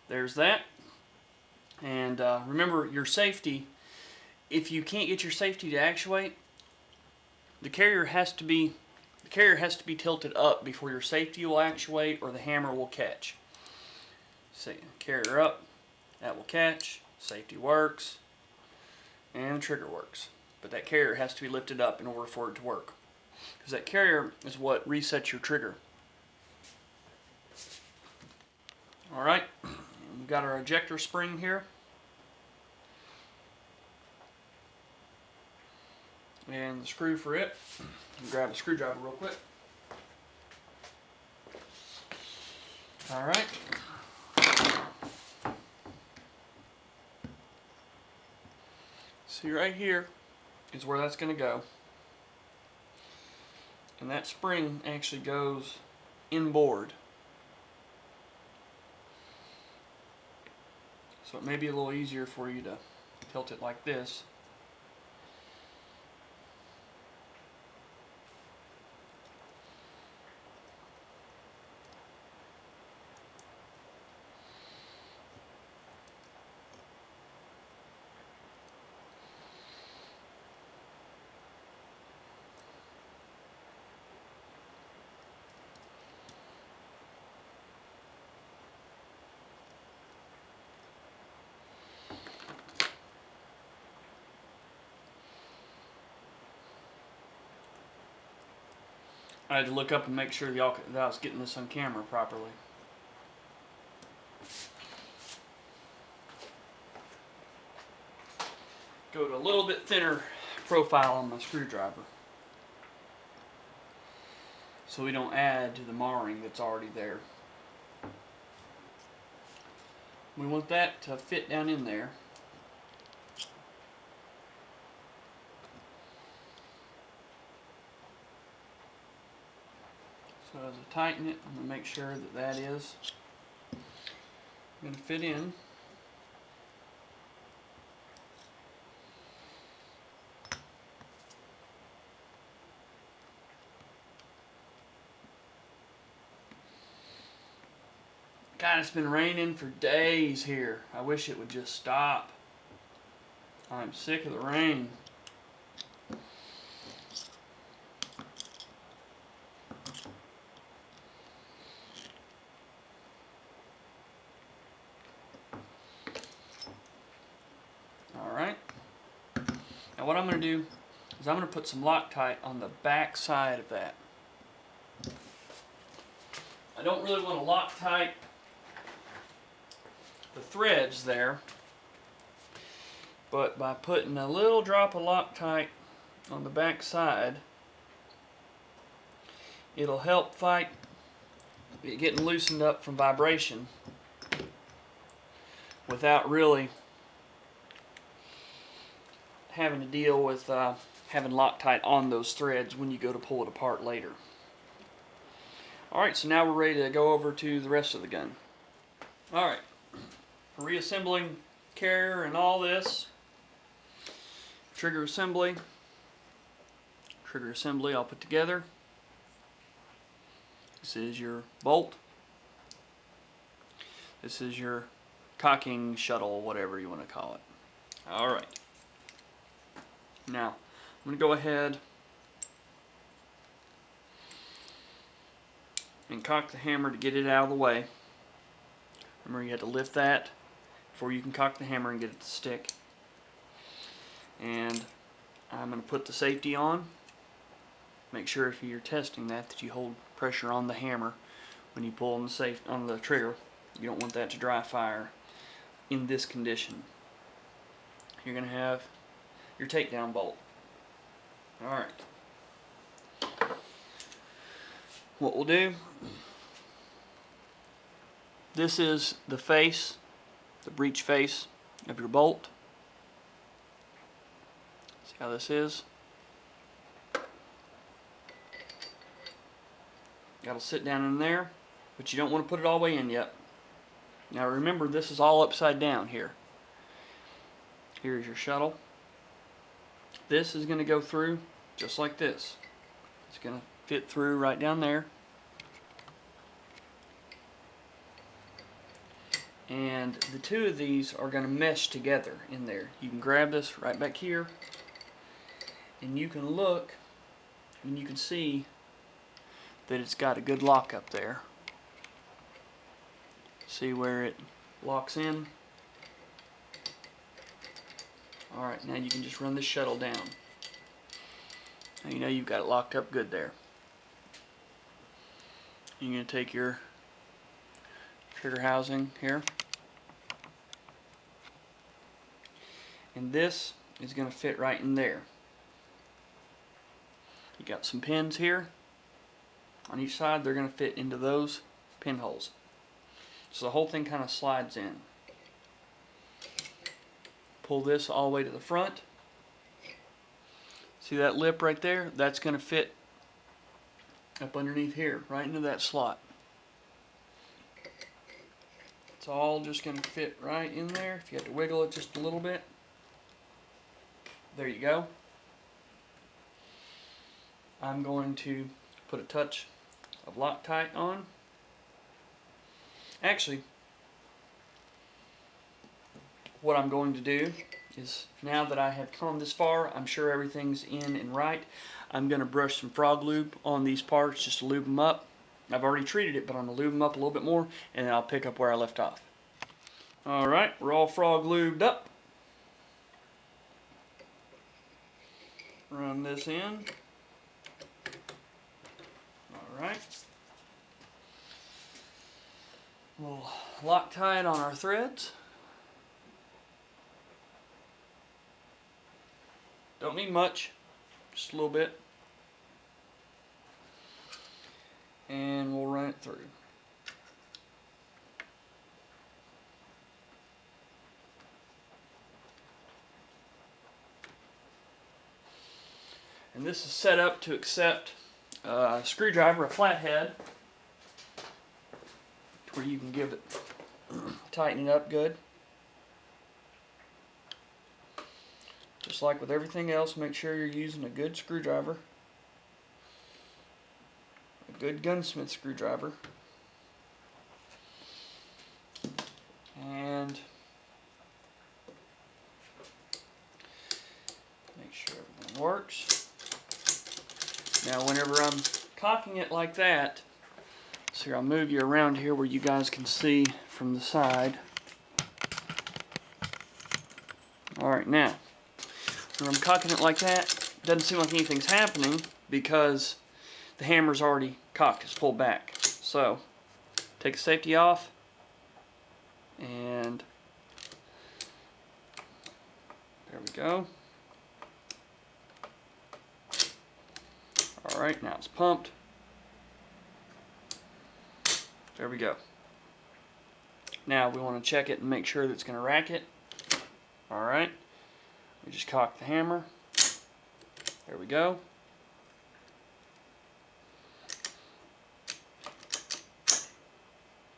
There's that. And remember your safety. If you can't get your safety to actuate, the carrier has to be tilted up before your safety will actuate or the hammer will catch. See, carrier up, that will catch. Safety works, and the trigger works. But that carrier has to be lifted up in order for it to work. Because that carrier is what resets your trigger. Alright, we've got our ejector spring here. And the screw for it. Grab a screwdriver real quick. Alright. See, right here is where that's going to go. And that spring actually goes inboard. So it may be a little easier for you to tilt it like this. I had to look up and make sure that I was getting this on camera properly. go to a little bit thinner profile on my screwdriver, so we don't add to the marring that's already there. We want that to fit down in there. So as I tighten it, I'm going to make sure that that is going to fit in. God, it's been raining for days here. I wish it would just stop. I'm sick of the rain. Alright. Now what I'm going to do is I'm going to put some Loctite on the back side of that. I don't really want to Loctite the threads there, but by putting a little drop of Loctite on the back side, it'll help fight it getting loosened up from vibration without really having to deal with having Loctite on those threads when you go to pull it apart later. Alright, so now we're ready to go over to the rest of the gun. Alright, for reassembling carrier and all this, trigger assembly I'll put together. This is your bolt. This is your cocking shuttle, whatever you want to call it. Alright. Now, I'm going to go ahead and cock the hammer to get it out of the way. Remember, you have to lift that before you can cock the hammer and get it to stick. And I'm going to put the safety on. Make sure if you're testing that you hold pressure on the hammer when you pull on the trigger. You don't want that to dry fire in this condition. You're going to have your takedown bolt. Alright. What we'll do, this is the face, the breech face of your bolt. See how this is? That'll sit down in there, but you don't want to put it all the way in yet. Now remember, this is all upside down here. Here's your shuttle. This is going to go through just like this. It's going to fit through right down there. And the two of these are going to mesh together in there. You can grab this right back here, and you can look and you can see that it's got a good lock up there. See where it locks in? Alright, now you can just run this shuttle down. Now you know you've got it locked up good there. You're going to take your trigger housing here, and this is going to fit right in there. You got some pins here on each side. They're going to fit into those pinholes, so the whole thing kind of slides in. Pull this all the way to the front. See that lip right there? That's going to fit up underneath here, right into that slot. It's all just going to fit right in there. If you have to wiggle it just a little bit, there you go. I'm going to put a touch of Loctite on. Actually, what I'm going to do is, now that I have come this far, I'm sure everything's in and right, I'm going to brush some frog lube on these parts just to lube them up. I've already treated it, but I'm going to lube them up a little bit more, and then I'll pick up where I left off. Alright, we're all frog lubed up. Run this in. Alright. We'll Loctite on our threads. Don't need much, just a little bit. And we'll run it through. And this is set up to accept a screwdriver, a flathead, where you can give it, tighten it up good. Just like with everything else, make sure you're using a good screwdriver, a good gunsmith screwdriver, and make sure everything works. Now whenever I'm cocking it like that, so here, I'll move you around here where you guys can see from the side. Alright, now, when I'm cocking it like that, it doesn't seem like anything's happening because the hammer's already cocked, it's pulled back. So, take the safety off, and there we go. Alright, now it's pumped. There we go. Now we want to check it and make sure that it's going to rack it. Alright, we just cock the hammer. There we go.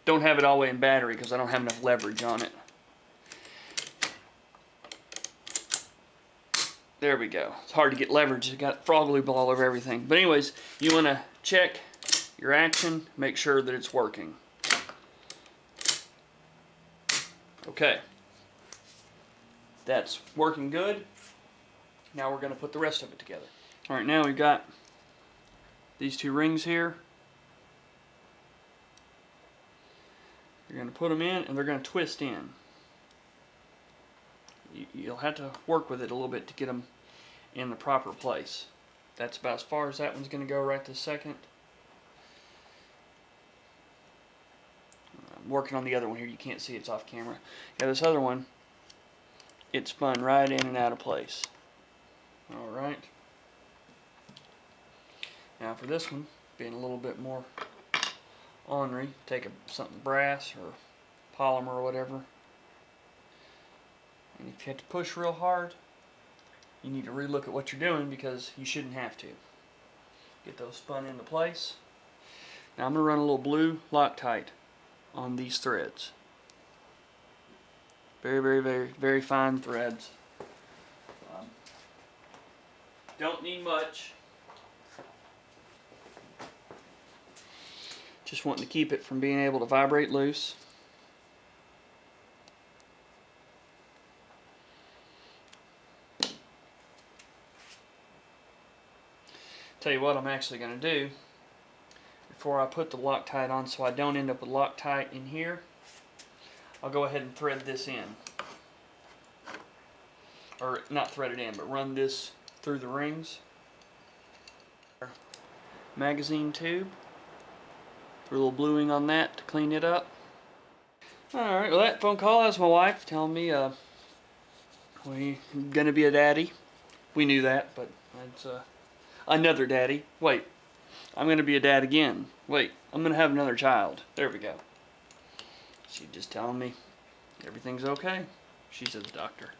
Don't have it all the way in battery because I don't have enough leverage on it. There we go. It's hard to get leverage. It's got frog lube all over everything. But anyways, you want to check your action, make sure that it's working. Okay. That's working good. Now we're going to put the rest of it together. Alright, now we've got these two rings here. You're going to put them in and they're going to twist in. You'll have to work with it a little bit to get them in the proper place. That's about as far as that one's going to go right this second. I'm working on the other one here. You can't see it's off camera. Yeah, this other one, it spun right in and out of place. Alright. Now for this one, being a little bit more ornery, take something brass or polymer or whatever. And if you have to push real hard, you need to relook at what you're doing because you shouldn't have to. Get those spun into place. Now I'm going to run a little blue Loctite on these threads. Very, very, very, very fine threads. Don't need much. Just wanting to keep it from being able to vibrate loose. Tell you what I'm actually going to do before I put the Loctite on so I don't end up with Loctite in here. I'll go ahead and thread this in. Or not thread it in, but run this through the rings. Magazine tube. Threw a little bluing on that to clean it up. Alright, well that phone call, that's my wife telling me we're going to be a daddy. We knew that, but it's another daddy. Wait, I'm going to be a dad again. Wait, I'm going to have another child. There we go. She's just telling me everything's okay. She's a doctor.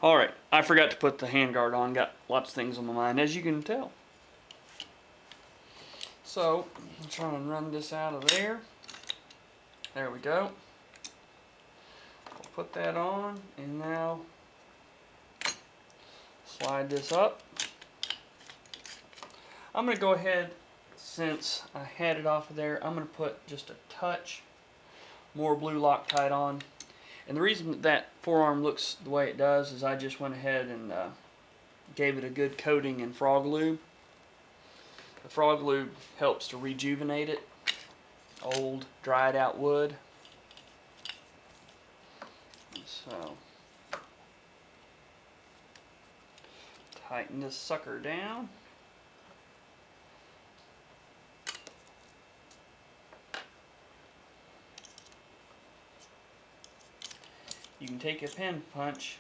Alright, I forgot to put the handguard on. Got lots of things on my mind, as you can tell. So, I'm trying to run this out of there. There we go. I'll put that on, and now slide this up. I'm going to go ahead, since I had it off of there, I'm going to put just a touch more blue Loctite on. And the reason that forearm looks the way it does is I just went ahead and gave it a good coating in frog lube. The frog lube helps to rejuvenate it. Old, dried out wood. So, tighten this sucker down. You can take a pin punch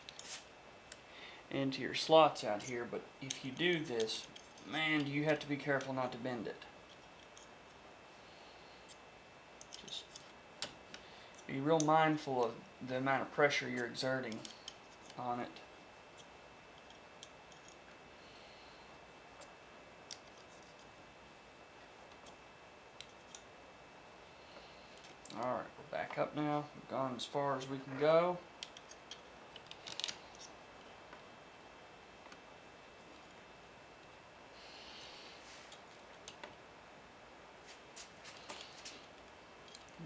into your slots out here, but if you do this, man, you have to be careful not to bend it. Just be real mindful of the amount of pressure you're exerting on it. Alright, we're back up now. We've gone as far as we can go.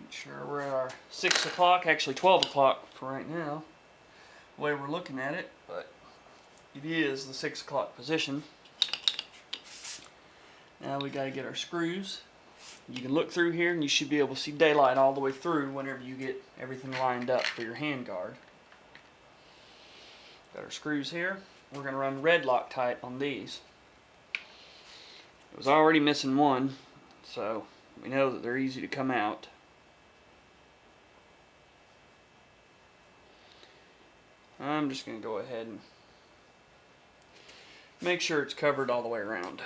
Make sure we're at our 6 o'clock, actually 12 o'clock for right now, the way we're looking at it, but it is the 6 o'clock position. Now we got to get our screws. You can look through here and you should be able to see daylight all the way through whenever you get everything lined up for your handguard. Got our screws here. We're going to run red Loctite on these. It was already missing one, so we know that they're easy to come out. I'm just going to go ahead and make sure it's covered all the way around.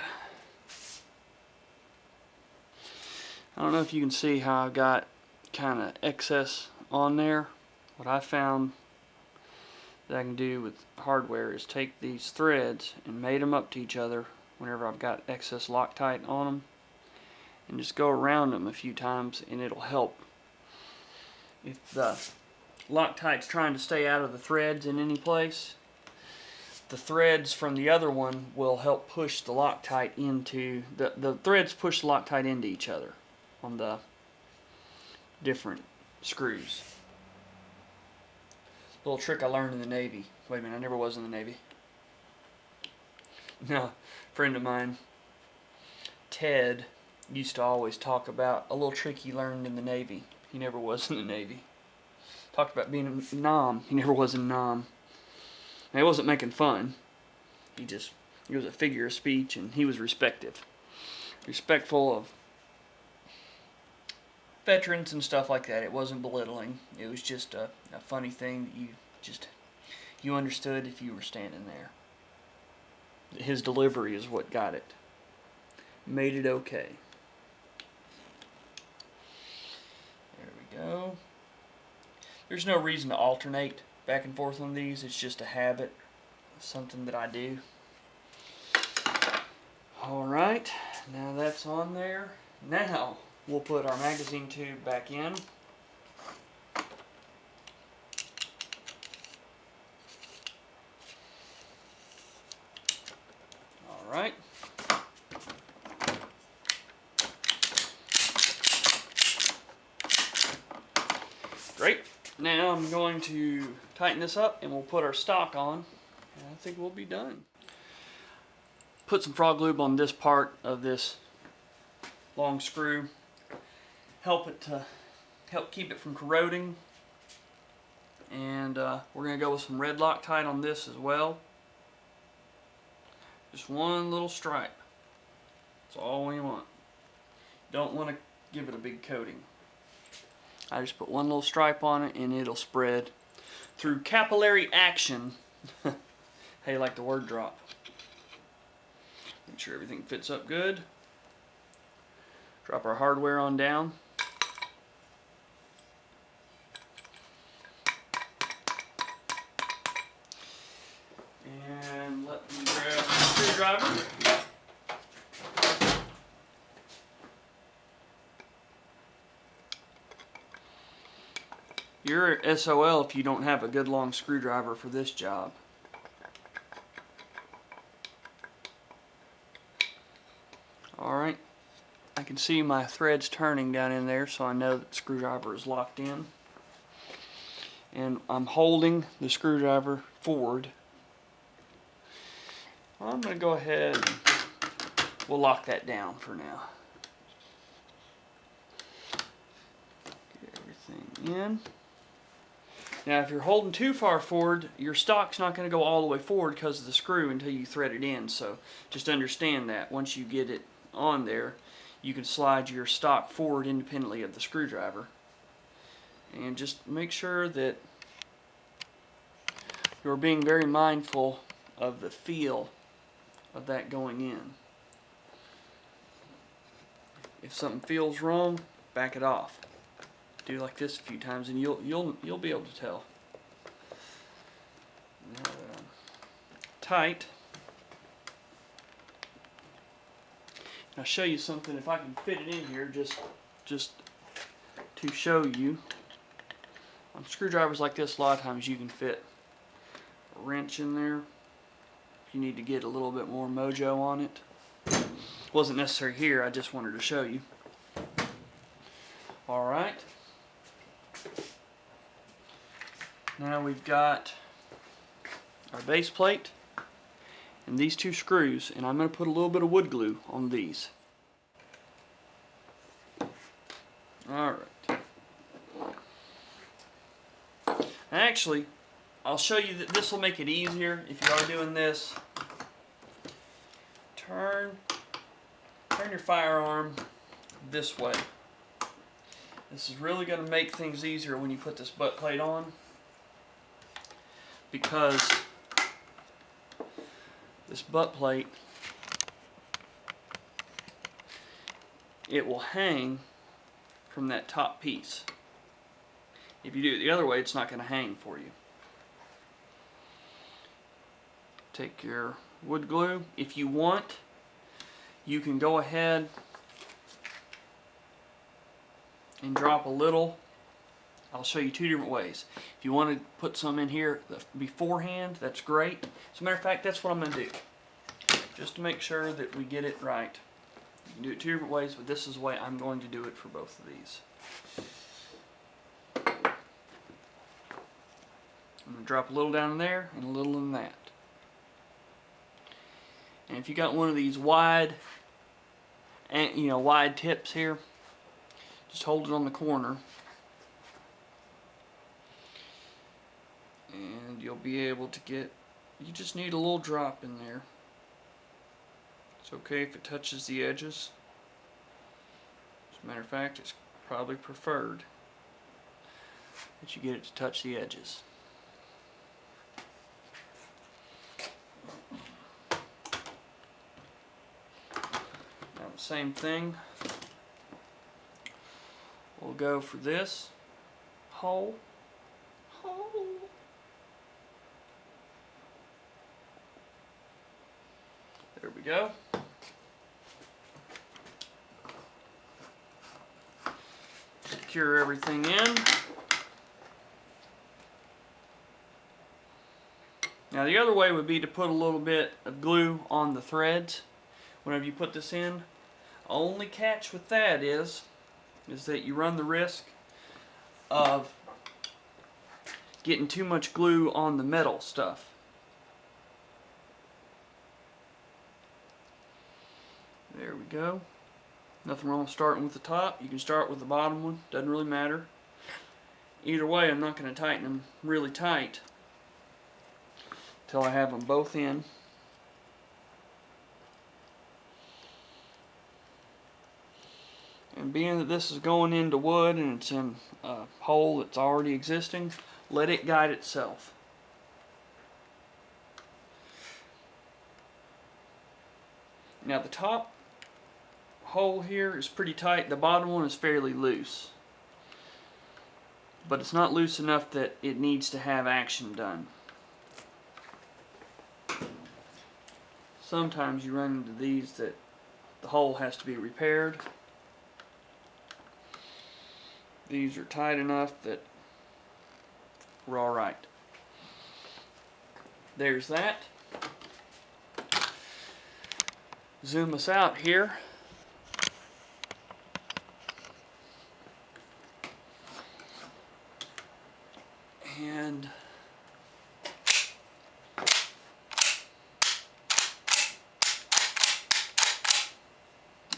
I don't know if you can see how I've got kind of excess on there. What I found that I can do with hardware is take these threads and mate them up to each other whenever I've got excess Loctite on them, and just go around them a few times, and it'll help. If the Loctite's trying to stay out of the threads in any place, the threads from the other one will help push the Loctite into the threads push the Loctite into each other on the different screws. Little trick I learned in the Navy. Wait a minute, I never was in the Navy. No, a friend of mine, Ted, used to always talk about a little trick he learned in the Navy. He never was in the Navy. Talked about being a Nom. He never was in Nom. And he wasn't making fun. He was a figure of speech, and he was respectful of veterans and stuff like that. It wasn't belittling. It was just a funny thing that you understood if you were standing there. His delivery is what got it. Made it okay. There we go. There's no reason to alternate back and forth on these. It's just a habit. Something that I do. Alright, now that's on there. Now we'll put our magazine tube back in. Alright. Great. Now I'm going to tighten this up and we'll put our stock on, and I think we'll be done. Put some frog lube on this part of this long screw. Help keep it from corroding. And we're going to go with some red Loctite on this as well. Just one little stripe. That's all we want. Don't want to give it a big coating. I just put one little stripe on it and it'll spread through capillary action. How you like the word drop? Make sure everything fits up good. Drop our hardware on down. And let me grab the screwdriver. You're SOL if you don't have a good long screwdriver for this job. Alright, I can see my threads turning down in there, so I know that the screwdriver is locked in. And I'm holding the screwdriver forward. I'm going to go ahead and we'll lock that down for now. Get everything in. Now if you're holding too far forward, your stock's not going to go all the way forward because of the screw until you thread it in. So just understand that. Once you get it on there, you can slide your stock forward independently of the screwdriver. And just make sure that you're being very mindful of the feel of that going in. If something feels wrong, back it off. Do like this a few times, and you'll be able to tell. Now that I'm tight, I'll show you something if I can fit it in here, just to show you. On screwdrivers like this, a lot of times you can fit a wrench in there if you need to get a little bit more mojo on it. Wasn't necessary here, I just wanted to show you. Alright. Now we've got our base plate and these two screws, and I'm going to put a little bit of wood glue on these. Alright. Actually, I'll show you that this will make it easier if you are doing this. Turn your firearm this way. This is really going to make things easier when you put this butt plate on, because this butt plate, it will hang from that top piece. If you do it the other way, it's not going to hang for you. Take your wood glue. If you want, you can go ahead and drop a little. I'll show you two different ways. If you want to put some in here beforehand, that's great. As a matter of fact, that's what I'm going to do, just to make sure that we get it right. You can do it two different ways, but this is the way I'm going to do it for both of these. I'm going to drop a little down in there and a little in that. And if you got one of these wide tips here, just hold it on the corner and you'll be able to get, you just need a little drop in there. It's okay if it touches the edges. As a matter of fact, it's probably preferred that you get it to touch the edges. Now the same thing, we'll go for this hole. There we go. Secure everything in. Now the other way would be to put a little bit of glue on the threads whenever you put this in. Only catch with that is that you run the risk of getting too much glue on the metal stuff. There we go. Nothing wrong with starting with the top. You can start with the bottom one. Doesn't really matter. Either way, I'm not going to tighten them really tight until I have them both in. And being that this is going into wood and it's in a hole that's already existing, let it guide itself. Now the top hole here is pretty tight. The bottom one is fairly loose. But it's not loose enough that it needs to have action done. Sometimes you run into these that the hole has to be repaired. These are tight enough that we're alright. There's that. Zoom us out here. And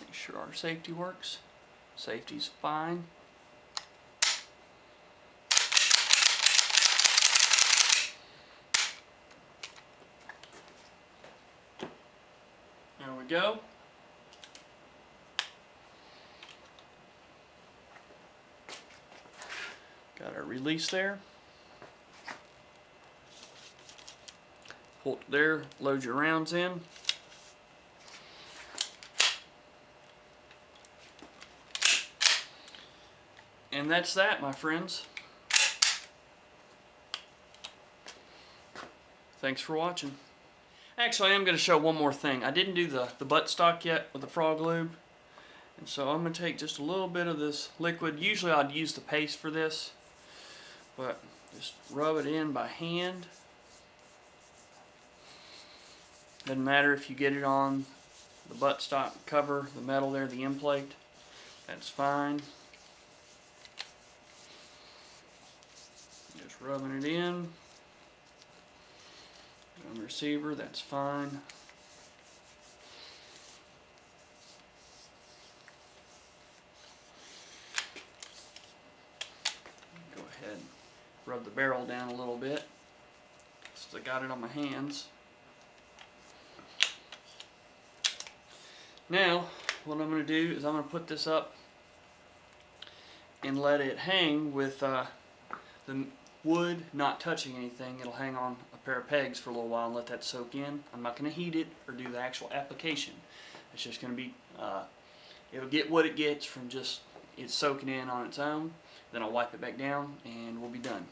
make sure our safety works. Safety's fine. There we go. Got our release there. pull it there, load your rounds in. And that's that, my friends. Thanks for watching. Actually, I am going to show one more thing. I didn't do the buttstock yet with the frog lube. And so I'm going to take just a little bit of this liquid. Usually I'd use the paste for this, but just rub it in by hand. Doesn't matter if you get it on the buttstock cover, the metal there, the end plate. That's fine. Just rubbing it in. On the receiver, that's fine. Go ahead and rub the barrel down a little bit since I got it on my hands. Now, what I'm going to do is I'm going to put this up and let it hang with the wood not touching anything. It'll hang on a pair of pegs for a little while and let that soak in. I'm not going to heat it or do the actual application. It's just going to be, it'll get what it gets from just it soaking in on its own. Then I'll wipe it back down and we'll be done.